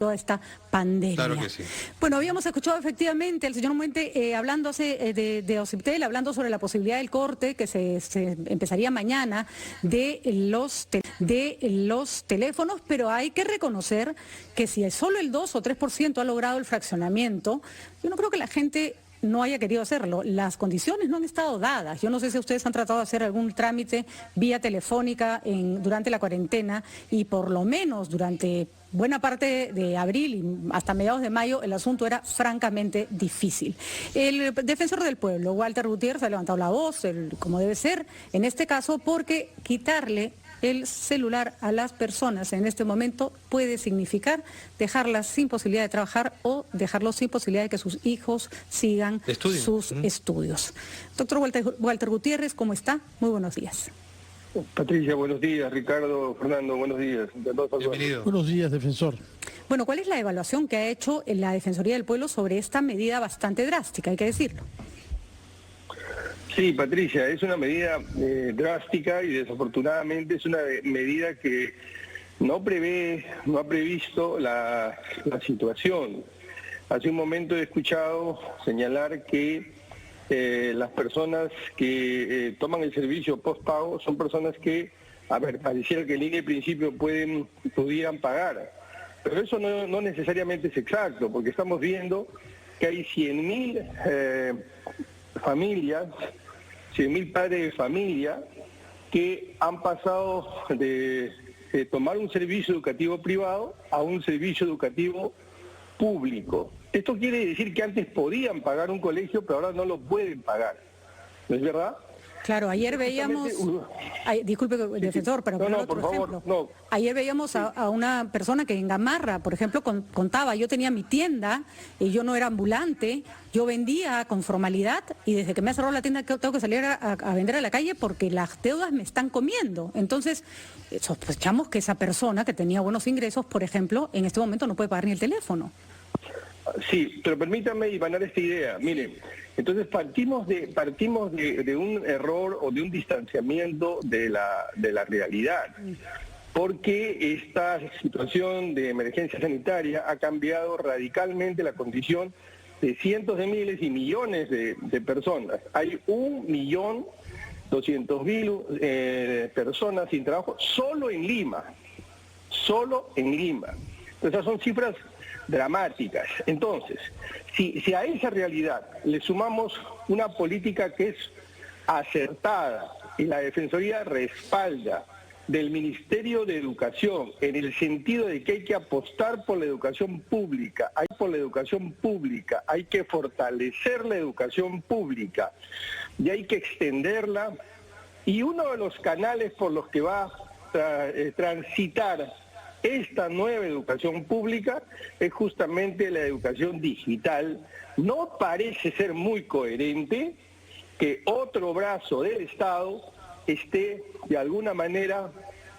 toda esta pandemia. Claro que sí. Bueno, habíamos escuchado efectivamente al señor Muente hablando de Ociptel, hablando sobre la posibilidad del corte que se empezaría mañana de los teléfonos, pero hay que reconocer que si solo el 2 o 3% ha logrado el fraccionamiento, yo no creo que la gente no haya querido hacerlo. Las condiciones no han estado dadas. Yo no sé si ustedes han tratado de hacer algún trámite vía telefónica durante la cuarentena y por lo menos durante buena parte de abril y hasta mediados de mayo el asunto era francamente difícil. El defensor del pueblo, Walter Gutiérrez, ha levantado la voz, como debe ser, en este caso, porque quitarle el celular a las personas en este momento puede significar dejarlas sin posibilidad de trabajar o dejarlos sin posibilidad de que sus hijos sigan sus estudios. Doctor Walter Gutiérrez, ¿cómo está? Muy buenos días. Patricia, buenos días. Ricardo, Fernando, buenos días. Bienvenido. Buenos días, defensor. Bueno, ¿cuál es la evaluación que ha hecho la Defensoría del Pueblo sobre esta medida bastante drástica, hay que decirlo? Sí, Patricia, es una medida drástica y desafortunadamente es una medida que no ha previsto la situación. Hace un momento he escuchado señalar que las personas que toman el servicio postpago son personas que, pareciera que en línea de principio pudieran pagar. Pero eso no necesariamente es exacto, porque estamos viendo que hay 100.000 familias, 100.000 padres de familia que han pasado de tomar un servicio educativo privado a un servicio educativo público. Esto quiere decir que antes podían pagar un colegio, pero ahora no lo pueden pagar. ¿No es verdad? Claro, ayer veíamos, disculpe, defensor, pero por ejemplo, ayer veíamos a una persona que en Gamarra, por ejemplo, contaba, yo tenía mi tienda y yo no era ambulante, yo vendía con formalidad y desde que me ha cerrado la tienda tengo que salir a vender a la calle porque las deudas me están comiendo. Entonces, sospechamos que esa persona que tenía buenos ingresos, por ejemplo, en este momento no puede pagar ni el teléfono. Sí, pero permítame imaginar esta idea. Miren, entonces partimos de un error o de un distanciamiento de la realidad, porque esta situación de emergencia sanitaria ha cambiado radicalmente la condición de cientos de miles y millones de personas. Hay 1.200.000 personas sin trabajo solo en Lima. Entonces, esas son cifras dramáticas. Entonces, si a esa realidad le sumamos una política que es acertada y la Defensoría respalda del Ministerio de Educación en el sentido de que hay que apostar por la educación pública, hay que fortalecer la educación pública y hay que extenderla, y uno de los canales por los que va a transitar esta nueva educación pública es justamente la educación digital. No parece ser muy coherente que otro brazo del Estado esté de alguna manera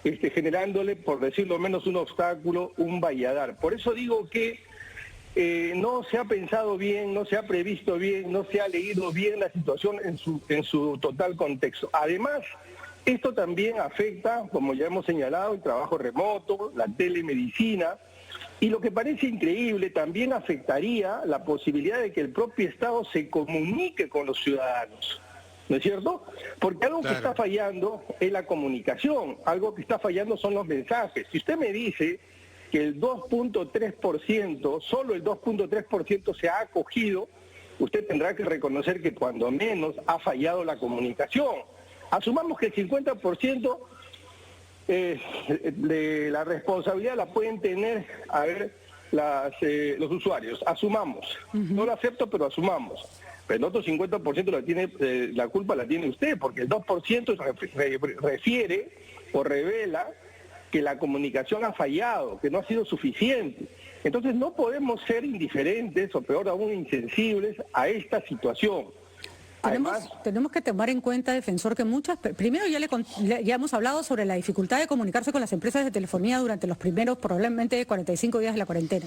generándole, por decirlo menos, un obstáculo, un valladar. Por eso digo que no se ha pensado bien, no se ha previsto bien, no se ha leído bien la situación en su total contexto. Además, esto también afecta, como ya hemos señalado, el trabajo remoto, la telemedicina, y lo que parece increíble, también afectaría la posibilidad de que el propio Estado se comunique con los ciudadanos, ¿no es cierto? Porque algo que está fallando es la comunicación, algo que está fallando son los mensajes. Si usted me dice que el 2.3%, solo el 2.3% se ha acogido, usted tendrá que reconocer que cuando menos ha fallado la comunicación. Asumamos que el 50% de la responsabilidad la pueden tener los usuarios. Asumamos. No lo acepto, pero asumamos. Pero el otro 50% la culpa la tiene usted, porque el 2% refiere o revela que la comunicación ha fallado, que no ha sido suficiente. Entonces no podemos ser indiferentes o peor aún insensibles a esta situación. Tenemos que tomar en cuenta, defensor, que primero ya hemos hablado sobre la dificultad de comunicarse con las empresas de telefonía durante los primeros probablemente 45 días de la cuarentena.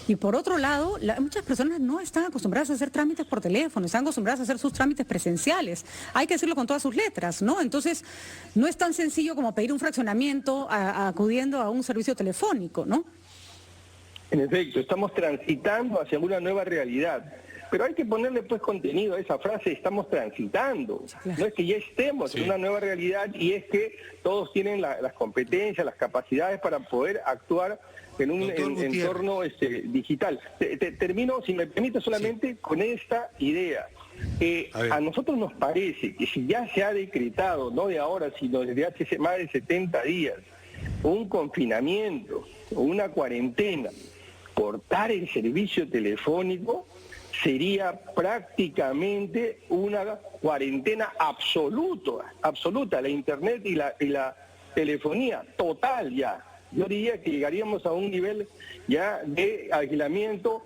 Y por otro lado, muchas personas no están acostumbradas a hacer trámites por teléfono, están acostumbradas a hacer sus trámites presenciales. Hay que decirlo con todas sus letras, ¿no? Entonces, no es tan sencillo como pedir un fraccionamiento acudiendo a un servicio telefónico, ¿no? En efecto, estamos transitando hacia una nueva realidad. Pero hay que ponerle pues contenido a esa frase, estamos transitando. No es que ya estemos en una nueva realidad y es que todos tienen las competencias, las capacidades para poder actuar en un entorno digital. Termino, si me permite, solamente con esta idea. A nosotros nos parece que si ya se ha decretado, no de ahora, sino desde hace más de 70 días, un confinamiento o una cuarentena, cortar el servicio telefónico sería prácticamente una cuarentena absoluta, la internet y la telefonía, total ya. Yo diría que llegaríamos a un nivel ya de aislamiento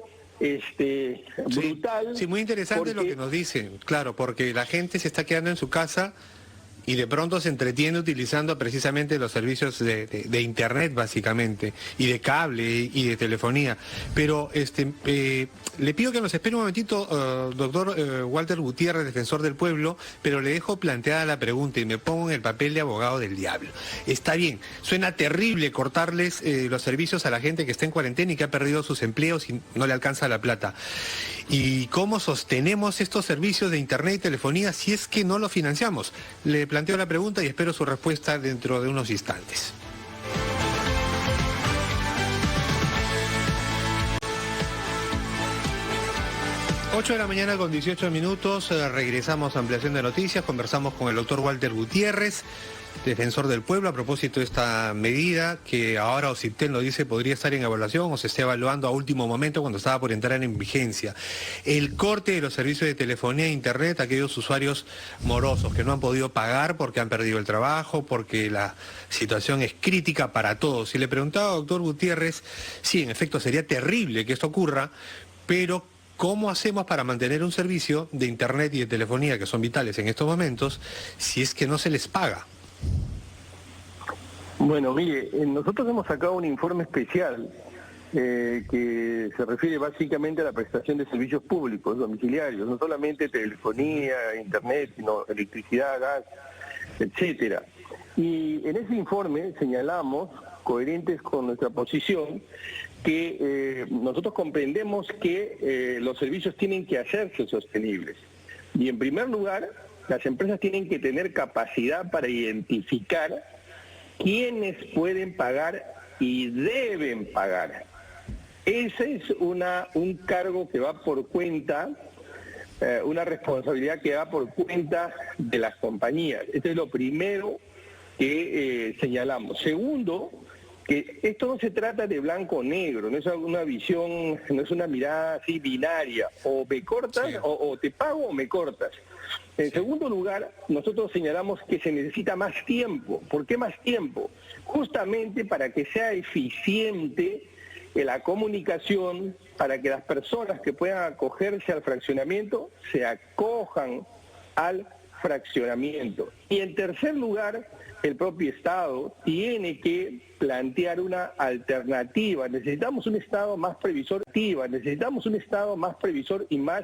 brutal. Sí, muy interesante lo que nos dicen, claro, porque la gente se está quedando en su casa y de pronto se entretiene utilizando precisamente los servicios de internet básicamente, y de cable y de telefonía. Pero le pido que nos espere un momentito, doctor Walter Gutiérrez, defensor del pueblo, pero le dejo planteada la pregunta y me pongo en el papel de abogado del diablo. Está bien, suena terrible cortarles los servicios a la gente que está en cuarentena y que ha perdido sus empleos y no le alcanza la plata. ¿Y cómo sostenemos estos servicios de internet y telefonía si es que no lo financiamos? Le planteo la pregunta y espero su respuesta dentro de unos instantes. Ocho de la mañana con 18 minutos, regresamos a Ampliación de Noticias, conversamos con el doctor Walter Gutiérrez, defensor del pueblo, a propósito de esta medida que ahora OCIPTEL nos dice podría estar en evaluación o se está evaluando a último momento cuando estaba por entrar en vigencia. El corte de los servicios de telefonía e internet a aquellos usuarios morosos que no han podido pagar porque han perdido el trabajo, porque la situación es crítica para todos. Y le preguntaba, doctor Gutiérrez, sí, en efecto sería terrible que esto ocurra, pero ¿cómo hacemos para mantener un servicio de internet y de telefonía que son vitales en estos momentos si es que no se les paga? Bueno, mire, nosotros hemos sacado un informe especial que se refiere básicamente a la prestación de servicios públicos domiciliarios, no solamente telefonía, internet, sino electricidad, gas, etcétera. Y en ese informe señalamos, coherentes con nuestra posición, que nosotros comprendemos que los servicios tienen que hacerse sostenibles. Y en primer lugar, las empresas tienen que tener capacidad para identificar quiénes pueden pagar y deben pagar. Ese es un cargo que va por cuenta, una responsabilidad que va por cuenta de las compañías. Esto es lo primero que señalamos. Segundo, que esto no se trata de blanco o negro, no es una visión, no es una mirada así binaria, o me cortas o te pago o me cortas. En segundo lugar, nosotros señalamos que se necesita más tiempo. ¿Por qué más tiempo? Justamente para que sea eficiente la comunicación, para que las personas que puedan acogerse al fraccionamiento se acojan al fraccionamiento. Y en tercer lugar, el propio Estado tiene que plantear una alternativa. Necesitamos un Estado más previsor, y más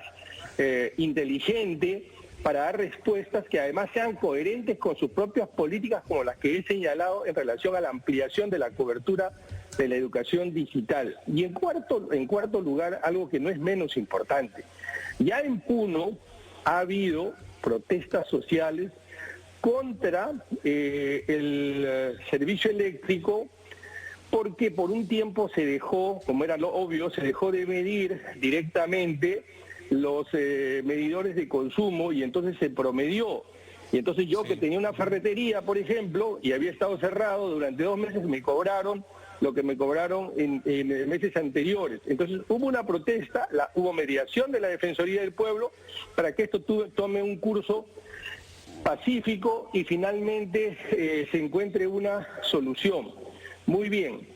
inteligente para dar respuestas que además sean coherentes con sus propias políticas, como las que he señalado en relación a la ampliación de la cobertura de la educación digital. Y en cuarto lugar, algo que no es menos importante, ya en Puno ha habido protestas sociales contra el servicio eléctrico, porque por un tiempo se dejó, como era lo obvio, se dejó de medir directamente los medidores de consumo y entonces se promedió. Y entonces yo que tenía una ferretería, por ejemplo, y había estado cerrado durante 2 meses, me cobraron lo que me cobraron en meses anteriores. Entonces hubo una protesta, hubo mediación de la Defensoría del Pueblo para que esto tome un curso pacífico y finalmente se encuentre una solución. Muy bien.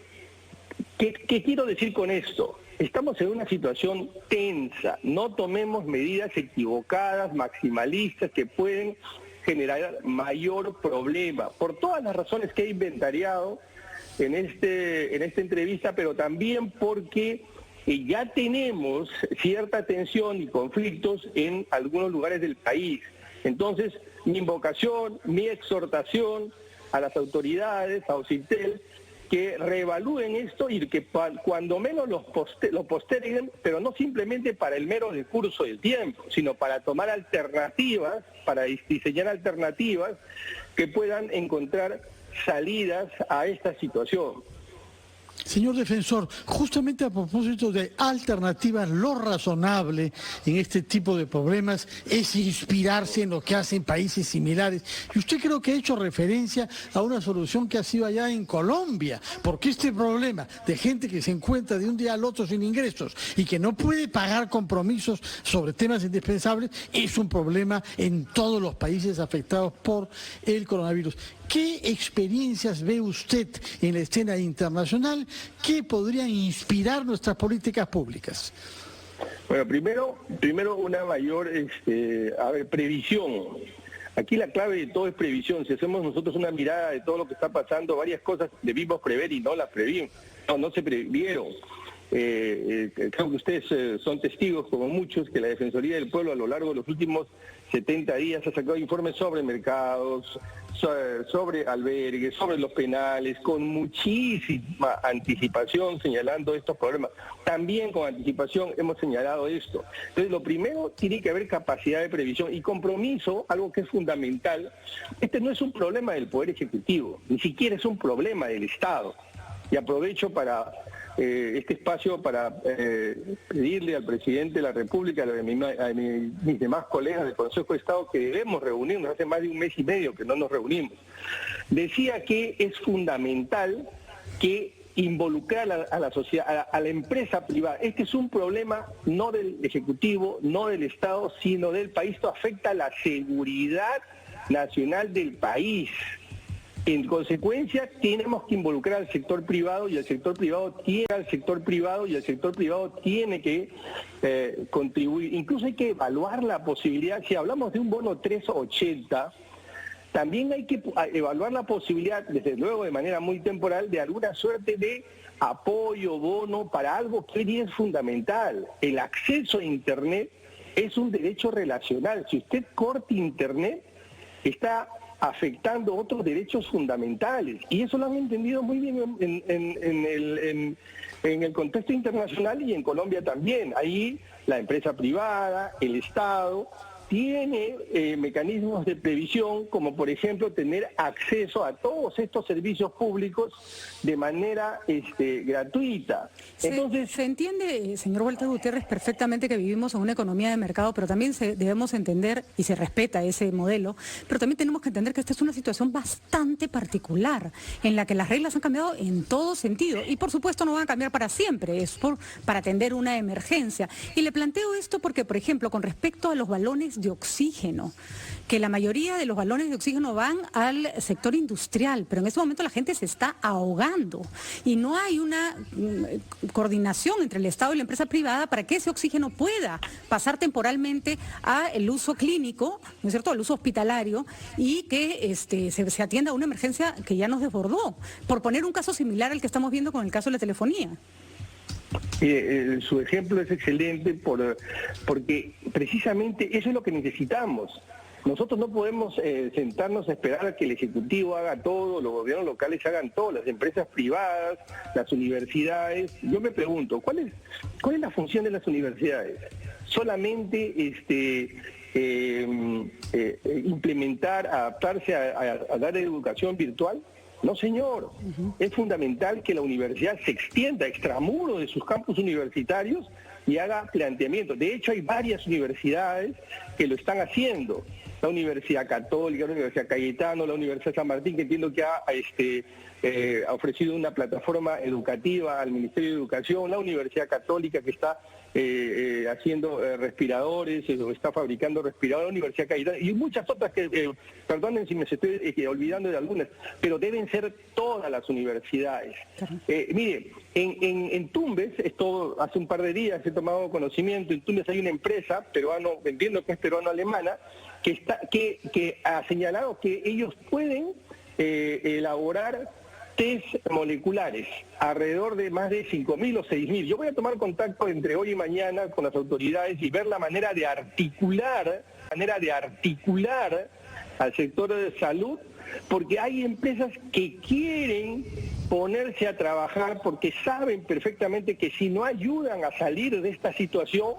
¿Qué quiero decir con esto? Estamos en una situación tensa. No tomemos medidas equivocadas, maximalistas, que pueden generar mayor problema. Por todas las razones que he inventariado en esta entrevista, pero también porque ya tenemos cierta tensión y conflictos en algunos lugares del país. Entonces, mi invocación, mi exhortación a las autoridades, a OCIPTEL, que reevalúen esto y que cuando menos lo posterguen, pero no simplemente para el mero discurso del tiempo, sino para tomar alternativas, para diseñar alternativas que puedan encontrar salidas a esta situación. Señor defensor, justamente a propósito de alternativas, lo razonable en este tipo de problemas es inspirarse en lo que hacen países similares. Y usted creo que ha hecho referencia a una solución que ha sido allá en Colombia, porque este problema de gente que se encuentra de un día al otro sin ingresos y que no puede pagar compromisos sobre temas indispensables es un problema en todos los países afectados por el coronavirus. ¿Qué experiencias ve usted en la escena internacional que podrían inspirar nuestras políticas públicas? Bueno, primero una mayor previsión. Aquí la clave de todo es previsión. Si hacemos nosotros una mirada de todo lo que está pasando, varias cosas debimos prever y no las previmos. No se previeron. Creo que ustedes son testigos, como muchos, que la Defensoría del Pueblo a lo largo de los últimos 70 días ha sacado informes sobre mercados, sobre albergues, sobre los penales, con muchísima anticipación señalando estos problemas. También con anticipación hemos señalado esto. Entonces, lo primero, tiene que haber capacidad de previsión y compromiso, algo que es fundamental. Este no es un problema del Poder Ejecutivo, ni siquiera es un problema del Estado. Y aprovecho para este espacio para pedirle al presidente de la República, a mis demás colegas del Consejo de Estado, que debemos reunirnos. Hace más de un mes y medio que no nos reunimos. Decía que es fundamental que involucrar a la sociedad, a la empresa privada. Este es un problema no del Ejecutivo, no del Estado, sino del país. Esto afecta a la seguridad nacional del país. En consecuencia, tenemos que involucrar al sector privado y el sector privado tiene que contribuir. Incluso hay que evaluar la posibilidad, si hablamos de un bono 380, también hay que evaluar la posibilidad, desde luego de manera muy temporal, de alguna suerte de apoyo, bono, para algo que hoy es fundamental. El acceso a Internet es un derecho relacional. Si usted corta Internet, está afectando otros derechos fundamentales. Y eso lo han entendido muy bien en el contexto internacional y en Colombia también. Ahí la empresa privada, el Estado, tiene mecanismos de previsión, como por ejemplo tener acceso a todos estos servicios públicos de manera gratuita. Entonces, se entiende, señor Walter Gutiérrez, perfectamente que vivimos en una economía de mercado, pero también debemos entender, y se respeta ese modelo, pero también tenemos que entender que esta es una situación bastante particular, en la que las reglas han cambiado en todo sentido, y por supuesto no van a cambiar para siempre, es para atender una emergencia. Y le planteo esto porque, por ejemplo, con respecto a los balones de oxígeno, que la mayoría de los balones de oxígeno van al sector industrial, pero en este momento la gente se está ahogando y no hay una coordinación entre el Estado y la empresa privada para que ese oxígeno pueda pasar temporalmente al uso clínico, ¿no es cierto?, al uso hospitalario, y que se atienda a una emergencia que ya nos desbordó, por poner un caso similar al que estamos viendo con el caso de la telefonía. Su ejemplo es excelente porque precisamente eso es lo que necesitamos. Nosotros no podemos sentarnos a esperar a que el Ejecutivo haga todo, los gobiernos locales hagan todo, las empresas privadas, las universidades. Yo me pregunto, ¿cuál es la función de las universidades? ¿Solamente implementar, adaptarse a dar educación virtual? No, señor. Es fundamental que la universidad se extienda extramuros de sus campus universitarios y haga planteamientos. De hecho, hay varias universidades que lo están haciendo. La Universidad Católica, la Universidad Cayetano, la Universidad San Martín, que entiendo que ha ofrecido una plataforma educativa al Ministerio de Educación, la Universidad Católica, que está haciendo respiradores, está fabricando respiradores, la Universidad Cayetano, y muchas otras que, perdonen si me estoy olvidando de algunas, pero deben ser todas las universidades. Mire, en Tumbes, esto hace un par de días he tomado conocimiento, en Tumbes hay una empresa peruano, entiendo que es peruano-alemana, que ha señalado que ellos pueden elaborar test moleculares, alrededor de más de 5.000 o 6.000. Yo voy a tomar contacto entre hoy y mañana con las autoridades y ver la manera de articular al sector de salud porque hay empresas que quieren ponerse a trabajar porque saben perfectamente que si no ayudan a salir de esta situación,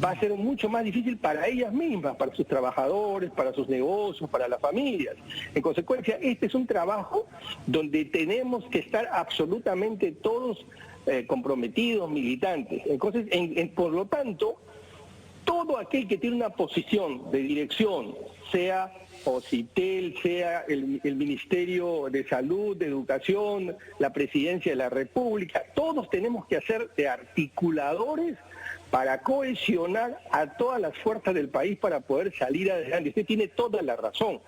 va a ser mucho más difícil para ellas mismas, para sus trabajadores, para sus negocios, para las familias. En consecuencia, este es un trabajo donde tenemos que estar absolutamente todos comprometidos, militantes. Entonces, por lo tanto, todo aquel que tiene una posición de dirección, sea OCITEL, sea el Ministerio de Salud, de Educación, la Presidencia de la República, todos tenemos que hacer de articuladores para cohesionar a todas las fuerzas del país para poder salir adelante. Usted tiene toda la razón,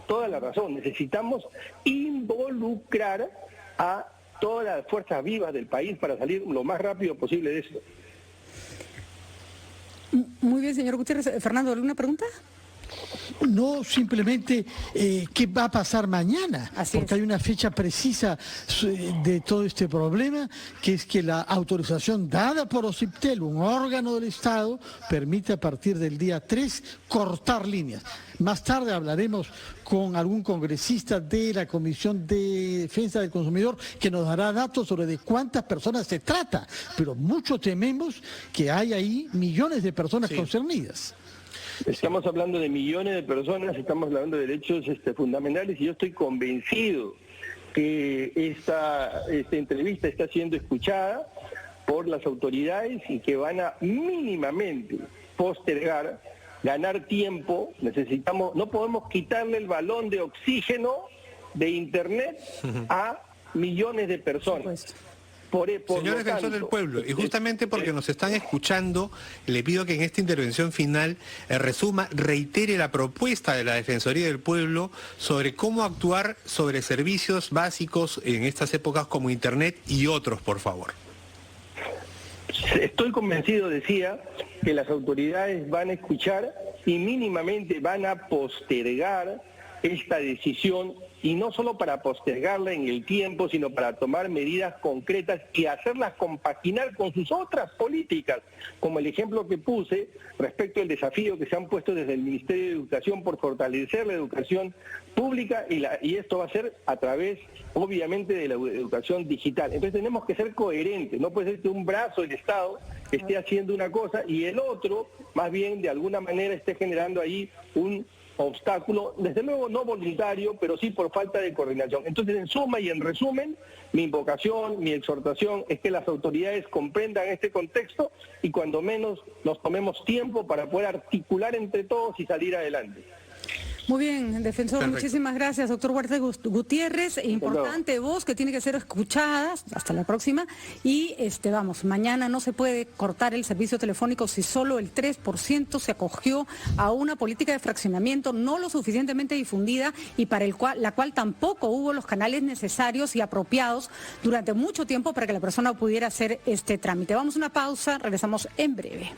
toda la razón. Necesitamos involucrar a todas las fuerzas vivas del país para salir lo más rápido posible de eso. Muy bien, señor Gutiérrez. Fernando, ¿alguna pregunta? No, simplemente qué va a pasar mañana, porque hay una fecha precisa de todo este problema, que es que la autorización dada por OCIPTEL, un órgano del Estado, permite a partir del día 3 cortar líneas. Más tarde hablaremos con algún congresista de la Comisión de Defensa del Consumidor que nos dará datos sobre de cuántas personas se trata, pero mucho tememos que hay ahí millones de personas concernidas. Estamos hablando de millones de personas, estamos hablando de derechos fundamentales y yo estoy convencido que esta entrevista está siendo escuchada por las autoridades y que van a mínimamente postergar, ganar tiempo. No podemos quitarle el balón de oxígeno de Internet a millones de personas. Señor defensor del pueblo, y justamente porque nos están escuchando, le pido que en esta intervención final reitere la propuesta de la Defensoría del Pueblo sobre cómo actuar sobre servicios básicos en estas épocas como Internet y otros, por favor. Estoy convencido, decía, que las autoridades van a escuchar y mínimamente van a postergar esta decisión, y no solo para postergarla en el tiempo, sino para tomar medidas concretas y hacerlas compaginar con sus otras políticas, como el ejemplo que puse respecto al desafío que se han puesto desde el Ministerio de Educación por fortalecer la educación pública, y esto va a ser a través, obviamente, de la educación digital. Entonces tenemos que ser coherentes, no puede ser que un brazo del Estado esté haciendo una cosa y el otro, más bien, de alguna manera esté generando ahí un obstáculo, desde luego no voluntario, pero sí por falta de coordinación. Entonces, en suma y en resumen, mi invocación, mi exhortación es que las autoridades comprendan este contexto y cuando menos nos tomemos tiempo para poder articular entre todos y salir adelante. Muy bien, defensor, perfecto. Muchísimas gracias, doctor Huerta Gutiérrez. Importante voz que tiene que ser escuchada. Hasta la próxima. Y mañana no se puede cortar el servicio telefónico si solo el 3% se acogió a una política de fraccionamiento no lo suficientemente difundida y para la cual tampoco hubo los canales necesarios y apropiados durante mucho tiempo para que la persona pudiera hacer este trámite. Vamos a una pausa, regresamos en breve.